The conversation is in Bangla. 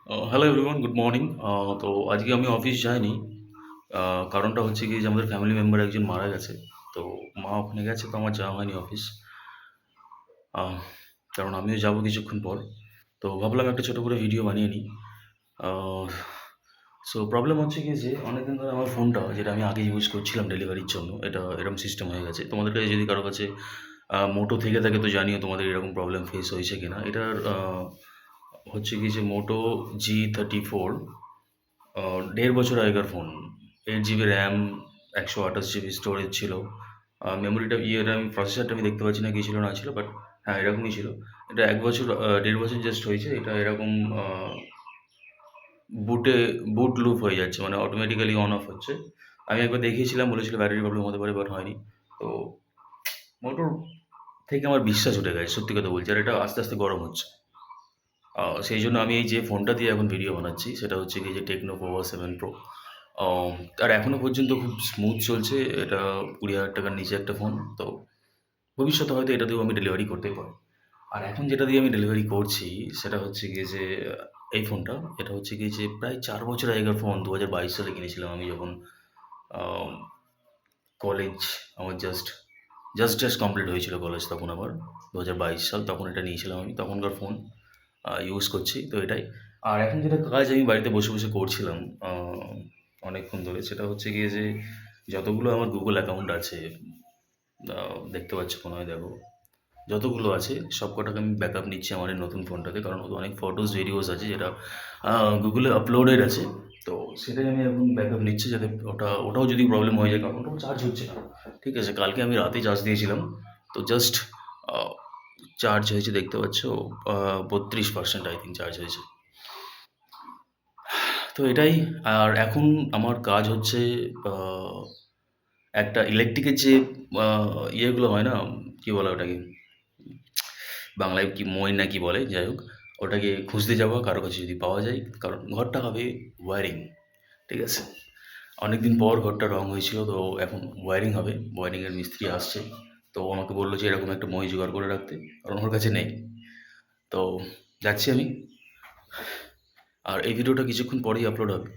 Hello everyone, good morning. তো আজকে আমি অফিস যাইনি। কারণটা হচ্ছে গিয়ে যে আমাদের ফ্যামিলি মেম্বার একজন মারা গেছে। তো মা ওখানে গেছে, তো আমার যাওয়া হয়নি অফিস। আহ কারণ আমিও যাবো কিছুক্ষণ পর। তো ভাবলাম একটা ছোট করে ভিডিও বানিয়ে নিই। আহ সো প্রবলেম হচ্ছে গিয়ে যে অনেকদিন ধরে আমার ফোনটা, যেটা আমি আগে ইউজ করছিলাম ডেলিভারির জন্য, এটা এরকম সিস্টেম হয়ে গেছে। তোমাদের কাছে যদি কারো কাছে মোটো থেকে থাকে তো জানিও তোমাদের এরকম প্রবলেম ফেস হয়েছে কিনা। এটার হচ্ছে গিয়ে যে মোটো G34, ১.৫ বছর আগেকার phone. 8 GB RAM, ১২৮ GB storage ছিল। মেমোরিটা আমি প্রসেসরটা আমি দেখতে পাচ্ছি না কি ছিল না ছিল, বাট হ্যাঁ, এরকমই ছিল। এটা ১ বছর ১.৫ বছর জাস্ট হয়েছে। এটা এরকম আ বুটে বুট লুপ হয়ে যাচ্ছে, মানে অটোমেটিক্যালি অন অফ হচ্ছে। আমি একবার দেখিয়েছিলাম, বলেছিল ব্যাটারি প্রবলেম হতে পারে, বাট হয়নি। তো মোটোর থেকে আমার বিশ্বাস উঠে গেছে, সত্যি কথা বলছি। আর এটা আস্তে, আস্তে গরম হচ্ছে। সেই জন্য আমি এই যে ফোনটা দিয়ে এখন ভিডিও বানাচ্ছি সেটা হচ্ছে গিয়ে যে টেকনো পোকো 7 প্রো। আর এখনও পর্যন্ত খুব স্মুথ চলছে। এটা ২০,০০০ টাকার নিচে একটা ফোন। তো ভবিষ্যতে হয়তো এটা দিয়েও আমি ডেলিভারি করতে পারি। আর এখন যেটা দিয়ে আমি ডেলিভারি করছি সেটা হচ্ছে গিয়ে যে এই ফোনটা, এটা হচ্ছে গিয়ে যে প্রায় ৪ বছর আগেকার ফোন। ২০২২ সালে কিনেছিলাম আমি, যখন আম কলেজ আমার জাস্ট কমপ্লিট হয়েছিল কলেজ তখন আমার। ২০২২ সাল, তখন এটা নিয়েছিলাম আমি। তখনকার ফোন ইউজ করছি, তো এটাই। আর এখন যেটা কাজ আমি বাড়িতে বসে, বসে করছিলাম আ অনেকক্ষণ ধরে, সেটা হচ্ছে গিয়ে যে যতগুলো আমার Google অ্যাকাউন্ট আছে, দেখতে পাচ্ছ মনে হয়, দেখো। যতগুলো আছে সবকটাকে আমি ব্যাকআপ নিচ্ছি আমার এই নতুন ফোনটাতে। কারণ ওতে অনেক ফটোস, ভিডিওস আছে যেটা Google এ আপলোডেড আছে। তো সেটাই আমি এখন ব্যাকআপ নিচ্ছি, যাতে ওটাও যদি প্রবলেম হয়ে যায়, কারণ ওটাও চার্জ হচ্ছে না। ঠিক আছে? কালকে আমি রাতে চার্জ দিয়েছিলাম। তো জাস্ট আ চার্জ হয়েছে, দেখতে পাচ্ছ ৩২% আই থিংক চার্জ হয়েছে। তো এটাই। আর এখন আমার কাজ হচ্ছে আ একটা ইলেকট্রিকের যে আ ইয়েগুলো হয় না? কি বলে ওটাকে? বাংলায় কি মই না কি বলে? যাই হোক, ওটাকে খুঁজতে যাওয়া কারো কাছে যদি পাওয়া যায়। কারণ ঘরটা হবে ওয়্যারিং। ঠিক আছে? অনেকদিন পর ঘরটা রং হয়েছিল, তো এখন ওয়্যারিং হবে। ওয়্যারিংয়ের মিস্ত্রি আসছে। তো ও আমাকে বলল যে এরকম একটা মই জোগাড় করে রাখতে। কারণ ওর কাছে নেই। তো যাচ্ছি আমি। আর এই ভিডিওটা কিছুক্ষণ পরেই আপলোড হবে।